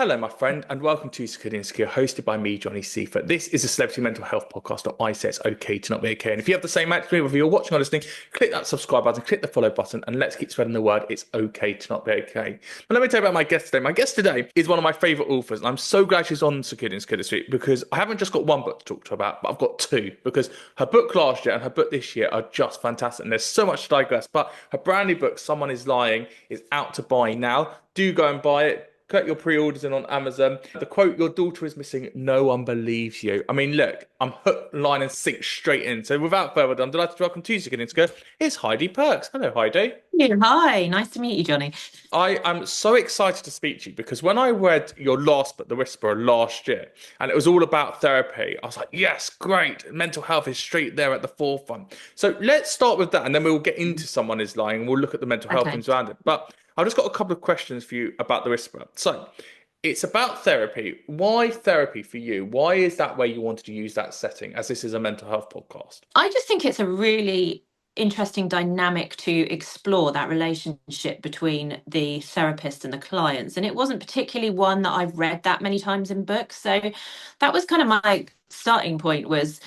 Hello, my friend, and welcome to Secure Insecure, hosted by me, Johnny Seifert. This is a celebrity mental health podcast that I say it's okay to not be okay. And if you have the same attitude, whether you're watching or listening, click that subscribe button, click the follow button, and let's keep spreading the word. It's okay to not be okay. But let me tell you about my guest today. My guest today is one of my favorite authors, and I'm so glad she's on Secure Insecure this week because I haven't just got one book to talk to her about, but I've got two because her book last year and her book this year are just fantastic. And there's so much to digress. But her brand new book, Someone is Lying, is out to buy now. Do go and buy it. Get your pre-orders in on Amazon. The quote, "Your daughter is missing, no one believes you." I mean, look, I'm hook, line, and sink straight in. So without further ado, I'm delighted to welcome to you, Second Insecure. It's Heidi Perks. Hello, Heidi. Yeah, hi, nice to meet you, Johnny. I am so excited to speak to you because when I read your last book, The Whisperer, last year, and it was all about therapy, I was like, yes, great. Mental health is straight there at the forefront. So let's start with that, and then we'll get into Someone is Lying, and we'll look at the mental health Okay. things around it. But I've just got a couple of questions for you about The Whisperer. So it's about therapy. Why therapy for you? Why is that where you wanted to use that setting, as this is a mental health podcast? I just think it's a really interesting dynamic to explore that relationship between the therapist and the clients. And it wasn't particularly one that I've read that many times in books. So that was kind of my starting point was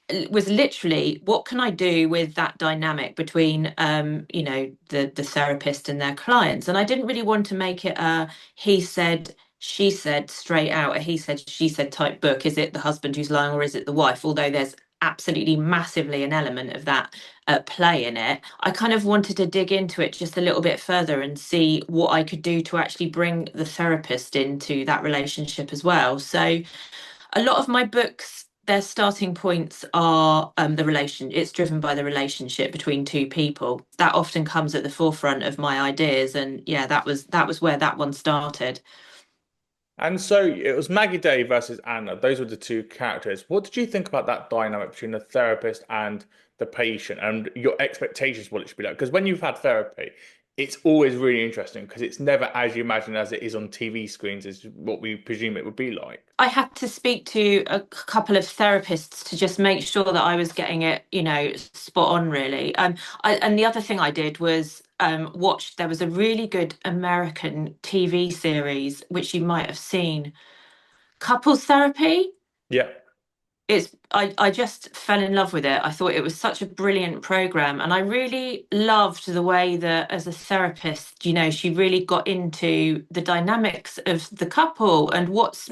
literally what can I do with that dynamic between the therapist and their clients. And I didn't really want to make it a he said she said straight out, a he said she said type book. Is it the husband who's lying or is it the wife? Although there's absolutely massively an element of that at play in it. I kind of wanted to dig into it just a little bit further and see what I could do to actually bring the therapist into that relationship as well. So a lot of my books, their starting points are the relation. It's driven by the relationship between two people. That often comes at the forefront of my ideas, and yeah, that was where that one started. And so it was Maggie Day versus Anna. Those were the two characters. What did you think about that dynamic between the therapist and the patient and your expectations what it should be like? Because when you've had therapy, it's always really interesting because it's never as you imagine as it is on TV screens, is what we presume it would be like. I had to speak to a couple of therapists to just make sure that I was getting it, spot on, really. And the other thing I did was watch. There was a really good American TV series which you might have seen, Couples Therapy. Yeah. I just fell in love with it. I thought it was such a brilliant program, and I really loved the way that as a therapist, she really got into the dynamics of the couple and what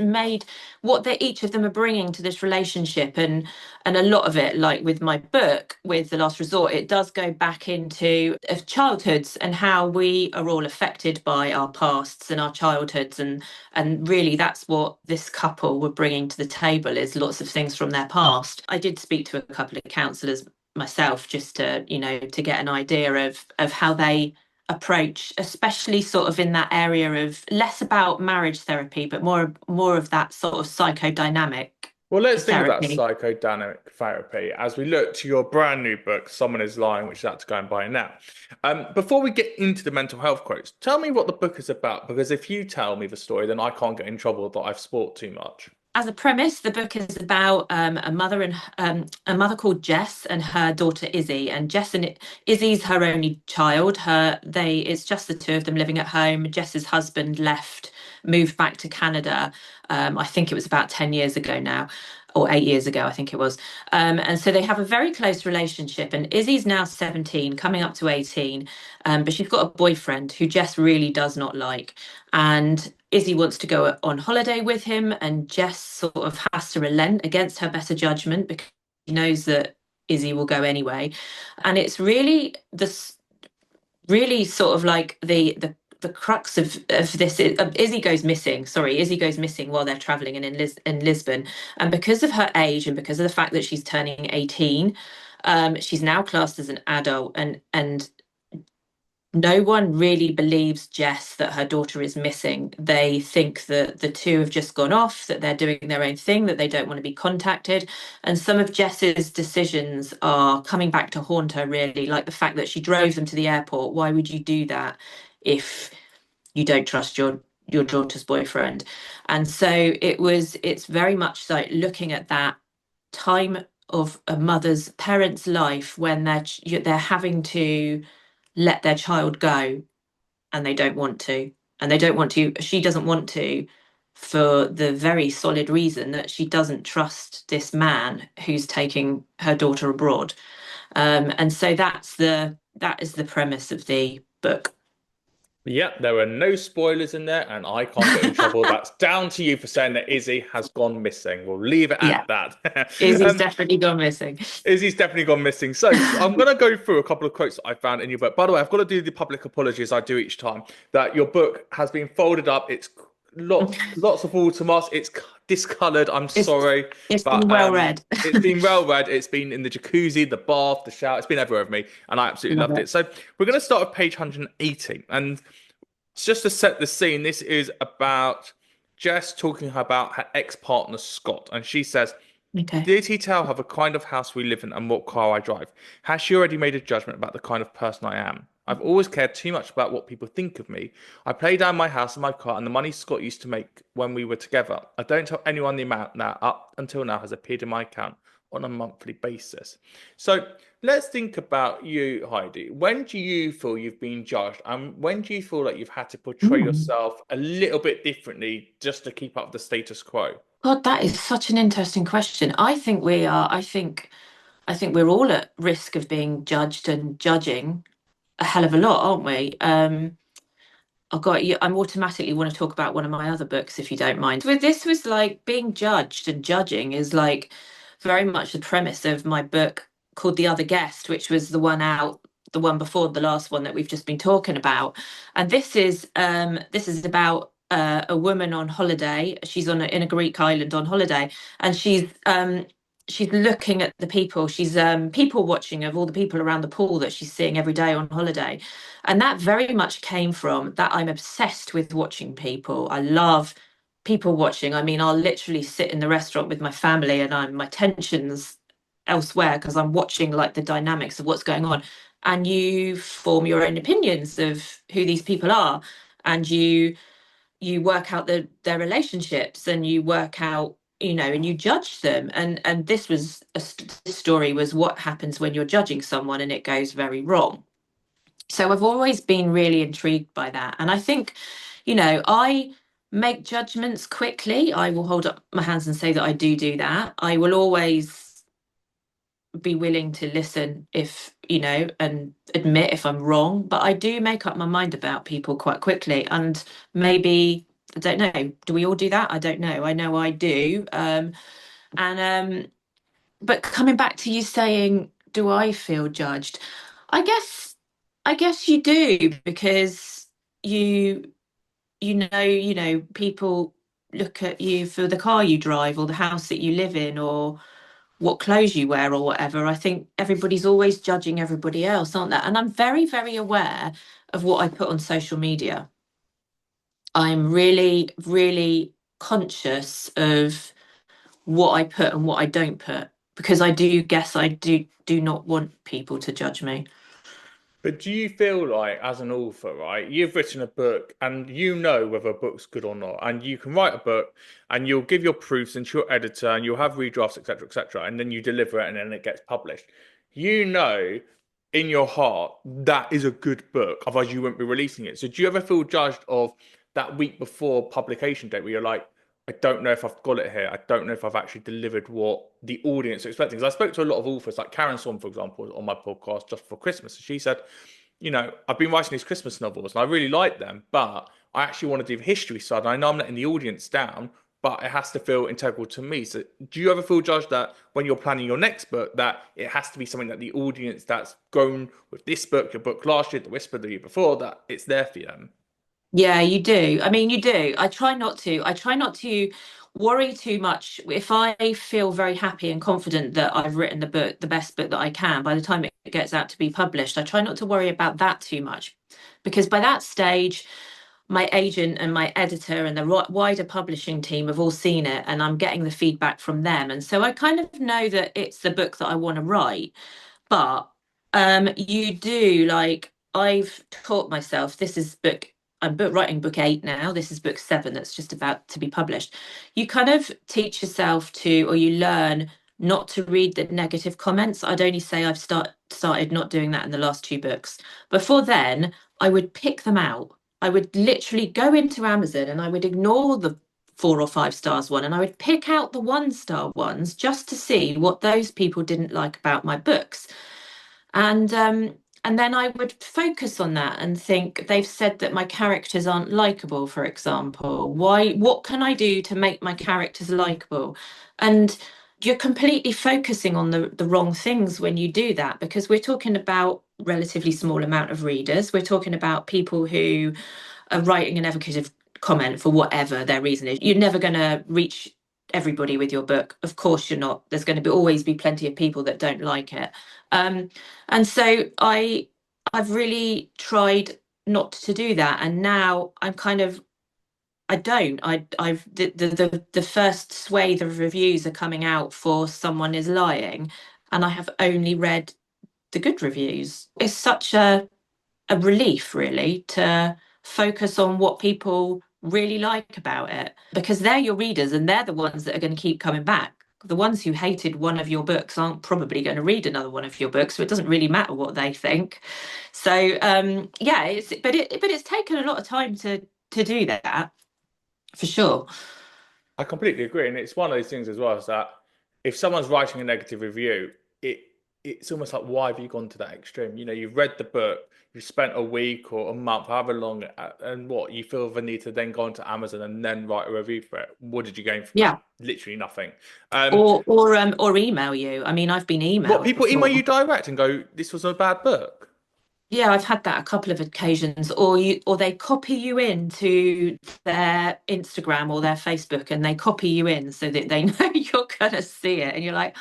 they each of them are bringing to this relationship. And a lot of it, like with my book, with The Last Resort, it does go back into of childhoods and how we are all affected by our pasts and our childhoods, and really that's what this couple were bringing to the table, is lots of things from their past. I did speak to a couple of counsellors myself just to get an idea of how they approach, especially sort of in that area of less about marriage therapy but more of that sort of psychodynamic Well, let's think about therapy. psychodynamic therapy as we look to your brand new book, Someone is Lying, which is out to go and buy now. Before we get into the mental health quotes, tell me what the book is about, because if you tell me the story, then I can't get in trouble that I've spoiled too much. As a premise, the book is about a mother called Jess and her daughter Izzy. And Izzy's her only child. It's just the two of them living at home. Jess's husband left, moved back to Canada. I think it was about 10 years ago now, or 8 years ago, I think it was. And so they have a very close relationship. And Izzy's now 17, coming up to 18, but she's got a boyfriend who Jess really does not like. And Izzy wants to go on holiday with him, and Jess sort of has to relent against her better judgment because she knows that Izzy will go anyway. And it's really this, really sort of like the crux of this is Izzy goes missing. Sorry, Izzy goes missing while they're traveling in Lisbon, and because of her age and because of the fact that she's turning 18, she's now classed as an adult, and no one really believes Jess that her daughter is missing. They think that the two have just gone off, that they're doing their own thing, that they don't want to be contacted. And some of Jess's decisions are coming back to haunt her, really, like the fact that she drove them to the airport. Why would you do that if you don't trust your daughter's boyfriend? And so it's very much like looking at that time of a mother's parents' life when they're having to let their child go, and they don't want to, she doesn't want to, for the very solid reason that she doesn't trust this man who's taking her daughter abroad. And so that is the premise of the book. Yeah, there are no spoilers in there, and I can't get in trouble. That's down to you for saying that Izzy has gone missing. We'll leave it at Yeah, that. Izzy's definitely gone missing. Izzy's definitely gone missing. So I'm going to go through a couple of quotes that I found in your book. By the way, I've got to do the public apologies I do each time that your book has been folded up. It's lots of watermarks. It's discolored. I'm It's sorry, it's been but well read. it's been well read. It's been in the jacuzzi, the bath, the shower. It's been everywhere with me, and I absolutely Love loved it. it. So we're going to start with page 180, and just to set the scene, this is about Jess talking about her ex-partner Scott, and she says, Okay. did he tell her the kind of house we live in and what car I drive? Has she already made a judgment about the kind of person I am? I've always cared too much about what people think of me. I play down my house and my car and the money Scott used to make when we were together. I don't tell anyone the amount that up until now has appeared in my account on a monthly basis. So let's think about you, Heidi. When do you feel you've been judged? And when do you feel like you've had to portray Mm. yourself a little bit differently just to keep up the status quo? God, that is such an interesting question. I think we are. I think we're all at risk of being judged and judging a hell of a lot, aren't we? I've got you. I'm automatically want to talk about one of my other books, if you don't mind. With this was like being judged and judging is like very much the premise of my book called The Other Guest, which was the one before the last one that we've just been talking about. And this is about a woman on holiday. She's in a Greek island on holiday, and she's looking at the people. She's people watching of all the people around the pool that she's seeing every day on holiday. And that very much came from that I'm obsessed with watching people. I love people watching. I mean, I'll literally sit in the restaurant with my family and my tension's elsewhere because I'm watching like the dynamics of what's going on. And you form your own opinions of who these people are. And you work out their relationships and you work out, and you judge them. And this story was what happens when you're judging someone and it goes very wrong. So I've always been really intrigued by that. And I think, I make judgments quickly. I will hold up my hands and say that I do that. I will always be willing to listen if, and admit if I'm wrong. But I do make up my mind about people quite quickly. And maybe, I don't know, do we all do that? I don't know. I know I do. And but coming back to you saying, do I feel judged? I guess you do because you people look at you for the car you drive or the house that you live in or what clothes you wear or whatever. I think everybody's always judging everybody else, aren't they? And I'm very, very aware of what I put on social media. I'm really, really conscious of what I put and what I don't put because I do guess I do not want people to judge me. But do you feel like, as an author, right, you've written a book and you know whether a book's good or not, and you can write a book and you'll give your proofs into your editor and you'll have redrafts, etc., and then you deliver it and then it gets published. You know in your heart that is a good book, otherwise you wouldn't be releasing it. So do you ever feel judged of that week before publication date where you're like, I don't know if I've got it here. I don't know if I've actually delivered what the audience are expecting. Because I spoke to a lot of authors, like Karen Swan, for example, on my podcast just for Christmas. And she said, I've been writing these Christmas novels and I really like them, but I actually want to do the history side. And I know I'm letting the audience down, but it has to feel integral to me. So do you ever feel judged that when you're planning your next book, that it has to be something that the audience that's grown with this book, your book last year, The Whisper the year before, that it's there for them? Yeah, you do. I mean, you do. I try not to. I try not to worry too much. If I feel very happy and confident that I've written the book, the best book that I can, by the time it gets out to be published, I try not to worry about that too much. Because by that stage, my agent and my editor and the wider publishing team have all seen it, and I'm getting the feedback from them. And so I kind of know that it's the book that I want to write. But you do like I've taught myself this is book writing book 8 now. This is book 7 that's just about to be published. You kind of teach yourself to, or you learn not to read the negative comments. I'd only say I've started not doing that in the last 2 books. Before then, I would pick them out. I would literally go into Amazon and I would ignore the 4 or 5 stars one, and I would pick out the 1 star ones just to see what those people didn't like about my books. And then I would focus on that and think they've said that my characters aren't likable, for example. What can I do to make my characters likable? And you're completely focusing on the wrong things when you do that, because we're talking about relatively small amount of readers. We're talking about people who are writing an evocative comment for whatever their reason is. You're never going to reach everybody with your book. Of course you're not. There's going to always be plenty of people that don't like it. Um, and so I've really tried not to do that. And now I'm kind of I don't. I've the first swathe of reviews are coming out for Someone Is Lying, and I have only read the good reviews. It's such a relief, really, to focus on what people really like about it, because they're your readers and they're the ones that are going to keep coming back. The ones who hated one of your books aren't probably going to read another one of your books, so it doesn't really matter what they think. So yeah, it's taken a lot of time to do that, for sure. I completely agree, and it's one of those things as well is that if someone's writing a negative review, it it's almost like why have you gone to that extreme? You know, you've read the book, you've spent a week or a month, however long, and what you feel the need to then go onto Amazon and then write a review for it. What did you gain from that? Yeah. Literally nothing. Um, Or email you. I mean, I've been what emailed people email before. you direct and go, "This was a bad book." Yeah, I've had that a couple of occasions, or they copy you into their Instagram or their Facebook, and they copy you in so that they know you're gonna see it, and you're like,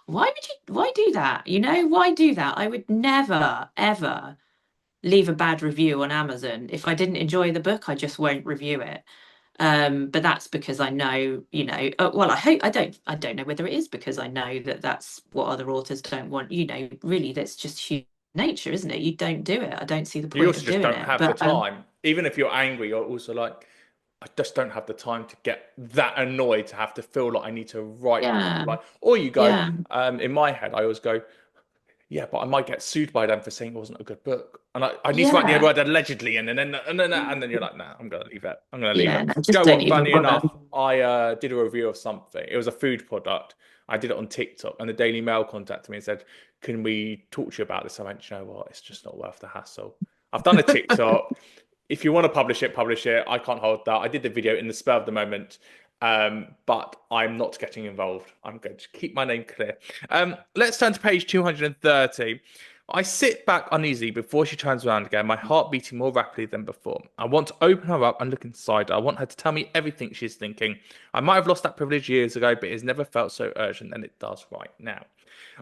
why do that? Why do that? I would never ever leave a bad review on Amazon. If I didn't enjoy the book, I just won't review it. But that's because I know, well, I don't know whether it is because I know that that's what other authors don't want. Really, that's just human nature, isn't it? You don't do it. I don't see the You point also of just doing don't it. have the But time. Even if you're angry, you're also like, I just don't have the time to get that annoyed to have to feel like I need to write back. yeah, Like, or you go, yeah, in my head, I always go, yeah, but I might get sued by them for saying it wasn't a good book. And I need to write the yeah, word allegedly in, and then you're like, nah, I'm gonna leave it. I'm gonna leave yeah. it. No, Do you just know don't what? even Funny bother. enough, I did a review of something. It was a food product. I did it on TikTok, and the Daily Mail contacted me and said, "Can we talk to you about this?" I went, "You know what? It's just not worth the hassle. I've done a TikTok. If you want to publish it, publish it. I can't hold that. I did the video in the spur of the moment, but I'm not getting involved. I'm going to keep my name clear." Let's turn to page 230. I sit back uneasily before she turns around again, my heart beating more rapidly than before. I want to open her up and look inside her. I want her to tell me everything she's thinking. I might have lost that privilege years ago, but it has never felt so urgent than it does right now.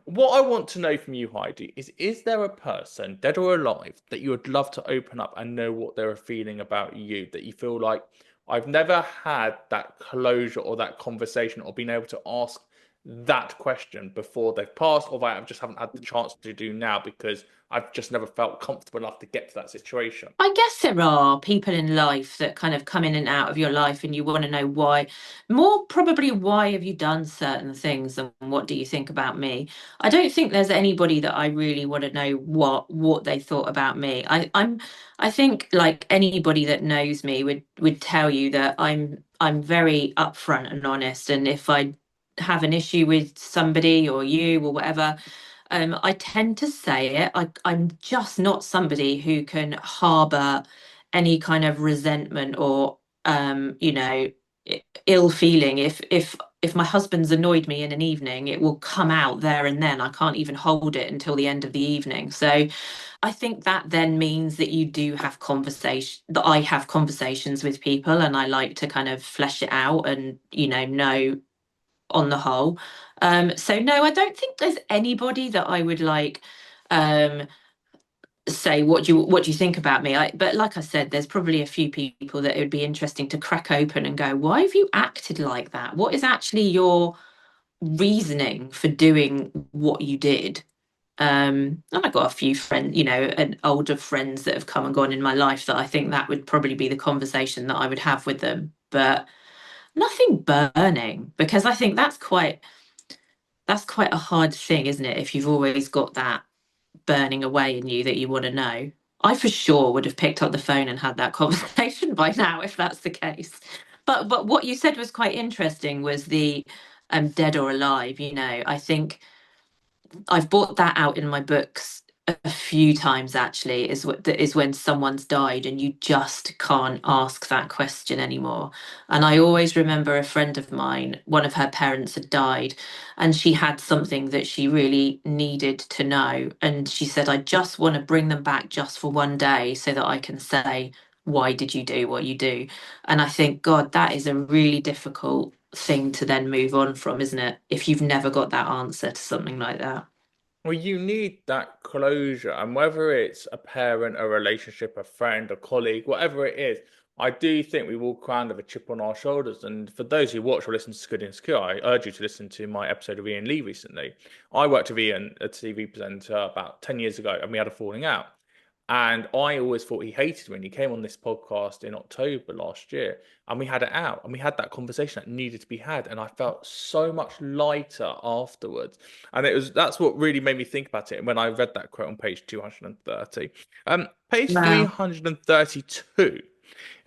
What I want to know from you, Heidi, is there a person, dead or alive, that you would love to open up and know what they're feeling about you, that you feel like I've never had that closure or that conversation or been able to ask that question before they've passed, or I just haven't had the chance to do now because I've just never felt comfortable enough to get to that situation? I guess there are people in life that kind of come in and out of your life, and you want to know why. More probably, why have you done certain things, and what do you think about me? I don't think there's anybody that I really want to know what they thought about me. I think like anybody that knows me would tell you that I'm very upfront and honest, and if I have an issue with somebody or you or whatever, I tend to say it. I'm just not somebody who can harbour any kind of resentment or ill feeling. If my husband's annoyed me in an evening, it will come out there and then. I can't even hold it until the end of the evening. So I think that then means that you do have conversation, that I have conversations with people, and I like to kind of flesh it out and know on the whole. So no, I don't think there's anybody that I would like um say what do you think about me. But like I said, there's probably a few people that it would be interesting to crack open and go, why have you acted like that? What is actually your reasoning for doing what you did? And I've got a few friends, and older friends that have come and gone in my life that I think that would probably be the conversation that I would have with them. But nothing burning, because I think that's quite a hard thing, isn't it? If you've always got that burning away in you that you want to know. I for sure would have picked up the phone and had that conversation by now if that's the case. But what you said was quite interesting was the dead or alive, you know. I think I've brought that out in my books a few times actually, is when someone's died and you just can't ask that question anymore. And I always remember a friend of mine, one of her parents had died, and she had something that she really needed to know. And she said, I just want to bring them back just for one day so that I can say, why did you do what you do? And I think, God, that is a really difficult thing to then move on from, isn't it? If you've never got that answer to something like that. Well, you need that closure, and whether it's a parent, a relationship, a friend, a colleague, whatever it is, I do think we walk around with a chip on our shoulders. And for those who watch or listen to Good and Secure, I urge you to listen to my episode of Ian Lee recently. I worked with Ian, a TV presenter, about 10 years ago, and we had a falling out. And I always thought he hated me. And he came on this podcast in October last year, and we had it out, and we had that conversation that needed to be had. And I felt so much lighter afterwards. And that's what really made me think about it when I read that quote on page 230. Page Wow. 332.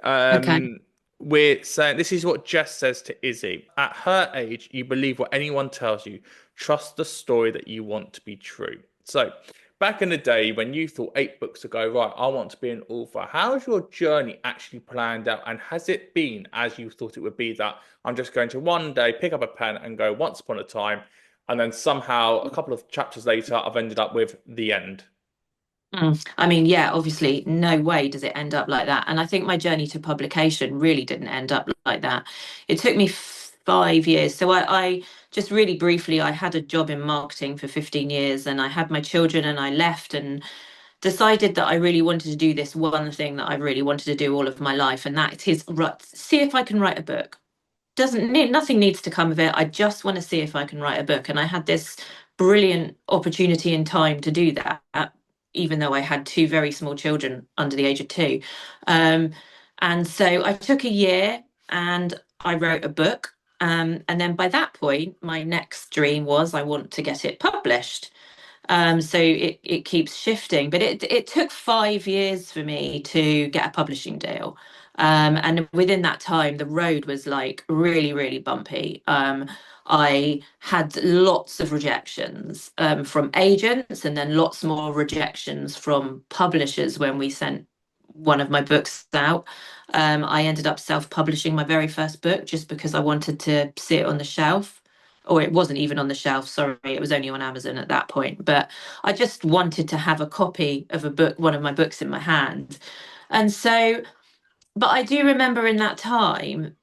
Okay. Um, we're saying this is what Jess says to Izzy. At her age, you believe what anyone tells you. Trust the story that you want to be true. So, back in the day when you thought 8 books ago, right, I want to be an author, how's your journey actually planned out? And has it been as you thought it would be that I'm just going to one day pick up a pen and go once upon a time, and then somehow a couple of chapters later, I've ended up with the end? I mean, yeah, obviously, no way does it end up like that. And I think my journey to publication really didn't end up like that. It took me 5 years. So I just really briefly, I had a job in marketing for 15 years and I had my children and I left and decided that I really wanted to do this one thing that I really wanted to do all of my life. And that is see if I can write a book. Doesn't need Nothing needs to come of it. I just want to see if I can write a book. And I had this brilliant opportunity in time to do that, even though I had two very small children under the age of two. Um, and so I took a year and I wrote a book. And then by that point, my next dream was I want to get it published. So it keeps shifting, but it took 5 years for me to get a publishing deal. And within that time, the road was like really, really bumpy. I had lots of rejections from agents, and then lots more rejections from publishers when we sent one of my books out. I ended up self-publishing my very first book just because I wanted to see it on the shelf, or it wasn't even on the shelf, sorry, it was only on Amazon at that point. But I just wanted to have a copy of a book, one of my books in my hand. And so, but I do remember in that time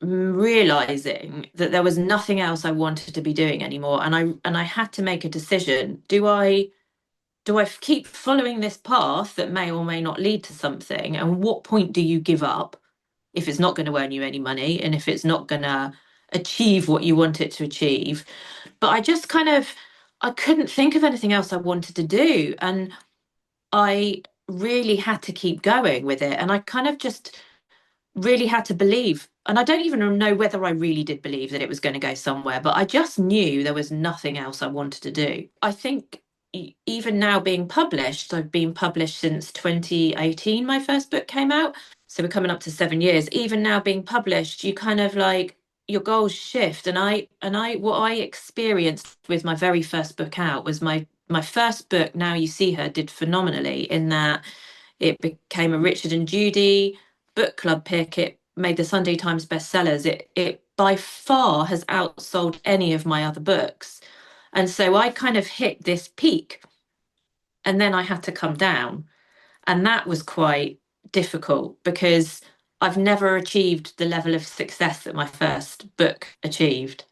realizing that there was nothing else I wanted to be doing anymore. And I had to make a decision. Do I keep following this path that may or may not lead to something? And what point do you give up if it's not going to earn you any money and if it's not going to achieve what you want it to achieve? But I couldn't think of anything else I wanted to do. And I really had to keep going with it. And I kind of just really had to believe. And I don't even know whether I really did believe that it was going to go somewhere, but I just knew there was nothing else I wanted to do. I think even now being published, I've been published since 2018, my first book came out. So we're coming up to 7 years. Even now being published, you kind of like your goals shift. And I what I experienced with my very first book out was my first book, Now You See Her, did phenomenally in that it became a Richard and Judy book club pick. It made the Sunday Times bestsellers. It by far has outsold any of my other books. And so I kind of hit this peak and then I had to come down. And that was quite difficult because I've never achieved the level of success that my first book achieved.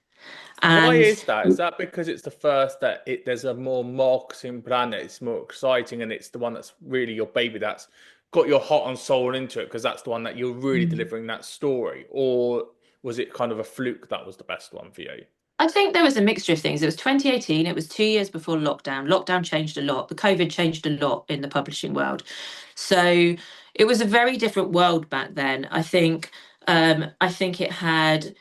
Why And is that? Is that because it's the first that there's a more marketing plan, it's more exciting, and it's the one that's really your baby that's got your heart and soul into it because that's the one that you're really delivering that story? Or was it kind of a fluke that was the best one for you? I think there was a mixture of things. It was 2018, it was 2 years before lockdown. Lockdown changed a lot. The COVID changed a lot in the publishing world. So it was a very different world back then. I think it had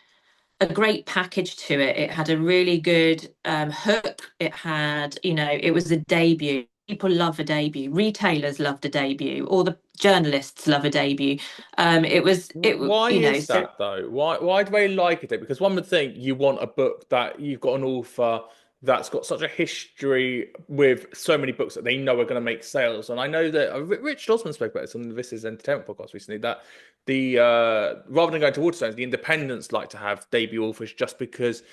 a great package to it. It had a really good hook. It was a debut. people love a debut. Retailers loved a debut, or the journalists love a debut. Why You know, is so that though? Why do they like it? Because one would think you want a book that you've got an author that's got such a history with so many books that they know are going to make sales. And I know that Rich Osman spoke about this on This Is Entertainment podcast recently, that the rather than going to Waterstones, the independents like to have debut authors just because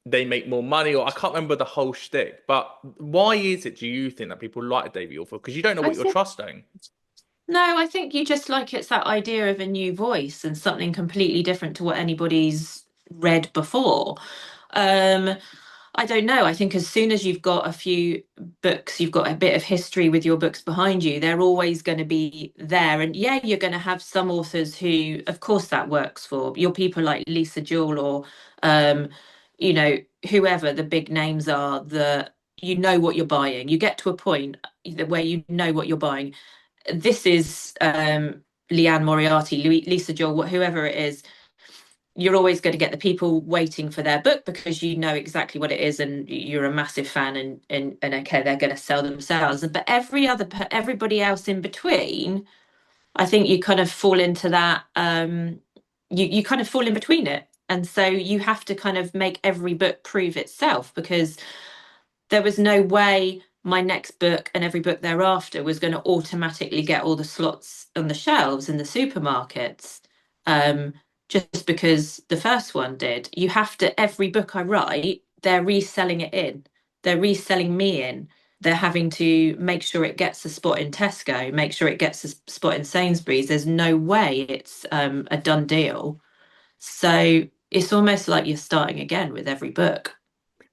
they make more money, or I can't remember the whole shtick. But why is it, do you think, that people like a debut author? Because you don't know I what you're think trusting. no, I think you just like it's that idea of a new voice and something completely different to what anybody's read before. Um, I don't know. I think as soon as you've got a few books, you've got a bit of history with your books behind you, they're always going to be there. And yeah, you're going to have some authors who, of course, that works for. Your people like Lisa Jewell or, um, you know, whoever the big names are, you know what you're buying. You get to a point where you know what you're buying. This is Leanne Moriarty, Lisa Joel, whoever it is. You're always going to get the people waiting for their book because you know exactly what it is and you're a massive fan and okay, they're going to sell themselves. But everybody else in between, I think you kind of fall into that. You kind of fall in between it, and so you have to kind of make every book prove itself because there was no way my next book and every book thereafter was going to automatically get all the slots on the shelves in the supermarkets, um, just because the first one did. You have to, every book I write, they're reselling it in, they're reselling me in. They're having to make sure it gets a spot in Tesco, make sure it gets a spot in Sainsbury's. There's no way it's a done deal. So it's almost like you're starting again with every book.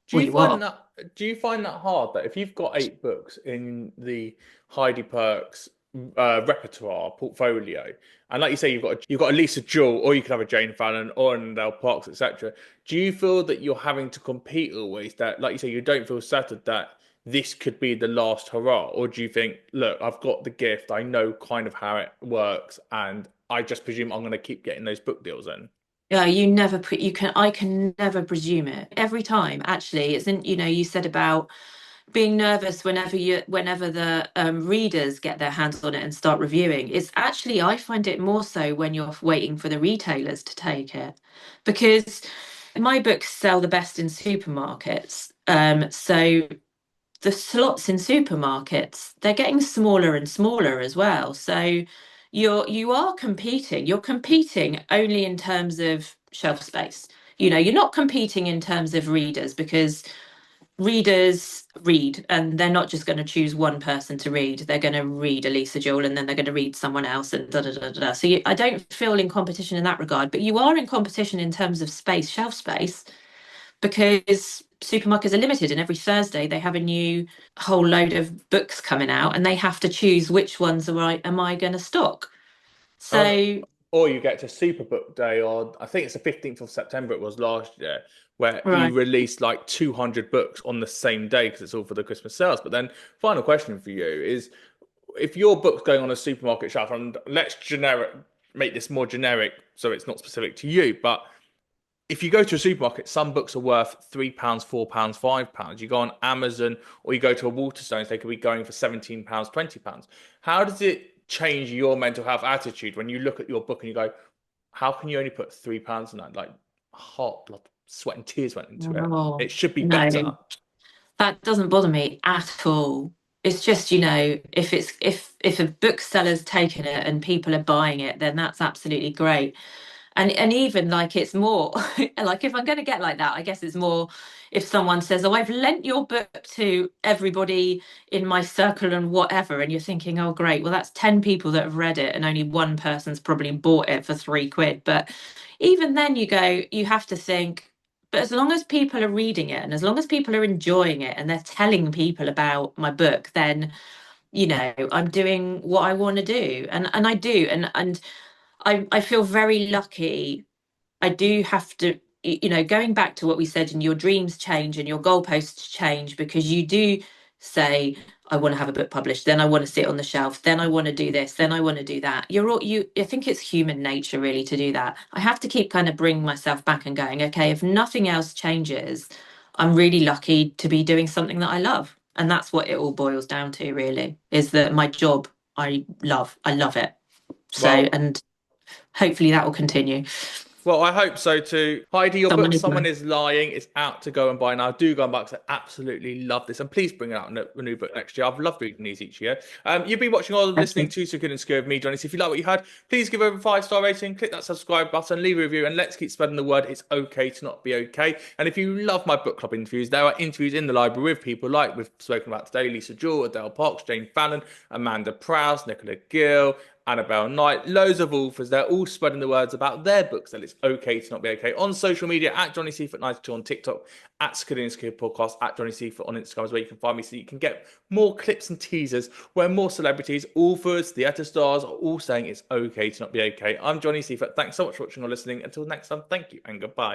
Do Well, you you find are. that do you find that hard that if you've got 8 books in the Heidi Perks repertoire portfolio, and like you say, you've got a Lisa Jewell, or you could have a Jane Fallon, or an Adele Parks, etc. Do you feel that you're having to compete always? That, like you say, you don't feel settled that this could be the last hurrah, or do you think, look, I've got the gift, I know kind of how it works, and I just presume I'm going to keep getting those book deals in? Yeah, I can never presume it. Every time, actually, isn't, you said about being nervous whenever the readers get their hands on it and start reviewing. It's actually, I find it more so when you're waiting for the retailers to take it. Because my books sell the best in supermarkets. So the slots in supermarkets, they're getting smaller and smaller as well. So you are competing. You're competing only in terms of shelf space. You're not competing in terms of readers because readers read and they're not just going to choose one person to read. They're going to read Elisa Joel and then they're going to read someone else and da da da da. So I don't feel in competition in that regard, but you are in competition in terms of space, shelf space, because supermarkets are limited and every Thursday they have a new whole load of books coming out and they have to choose which ones am I going to stock. Um, So or you get to Superbook Day, or I think it's the 15th of September, it was last year, where you right. released like 200 books on the same day because it's all for the Christmas sales. But then, final question for you is, if your book's going on a supermarket shelf, and let's make this more generic so it's not specific to you, but if you go to a supermarket, some books are worth £3, £4, £5. You go on Amazon or you go to a Waterstones, they could be going for £17, £20. How does it change your mental health attitude when you look at your book and you go, how can you only put £3 in that? Like, heart, blood, sweat, and tears went into it. Oh, It should be no, better. that doesn't bother me at all. It's just, if a bookseller's taken it and people are buying it, then that's absolutely great. And even like it's more like if I'm going to get like that, I guess it's more if someone says, "Oh, I've lent your book to everybody in my circle and whatever," and you're thinking, "Oh, great, well that's 10 people that have read it and only one person's probably bought it for 3 quid." But even then, you have to think. But as long as people are reading it and as long as people are enjoying it and they're telling people about my book, then I'm doing what I want to do, and I do, and I feel very lucky. I do have to, going back to what we said, and your dreams change and your goalposts change because you do say, I want to have a book published, then I want to sit on the shelf, then I want to do this, then I want to do that. I think it's human nature really to do that. I have to keep kind of bringing myself back and going, okay, if nothing else changes, I'm really lucky to be doing something that I love. And that's what it all boils down to, really, is that my job, I love it. So, Well, and hopefully that will continue. Well, I hope so too. Heidi, your book, Someone is Someone lying. is Lying, is out to go and buy now. Do go and buy it 'cause I absolutely love this. And please bring out a new book next year. I've loved reading these each year. You've been watching or listening to So Good and Scared with me, Johnny. So if you like what you heard, please give over a 5-star rating, click that subscribe button, leave a review, and let's keep spreading the word. It's okay to not be okay. And if you love my book club interviews, there are interviews in the library with people like we've spoken about today, Lisa Jewell, Adele Parks, Jane Fallon, Amanda Prowse, Nicola Gill, Annabelle Knight, loads of authors. They're all spreading the words about their books that it's okay to not be okay. On social media, at Johnny Seifert 92 on TikTok, at Skid and Skid Podcast, at Johnny Seifert on Instagram is where you can find me, so you can get more clips and teasers where more celebrities, authors, theatre stars are all saying it's okay to not be okay. I'm Johnny Seifert. Thanks so much for watching or listening. Until next time, thank you and goodbye.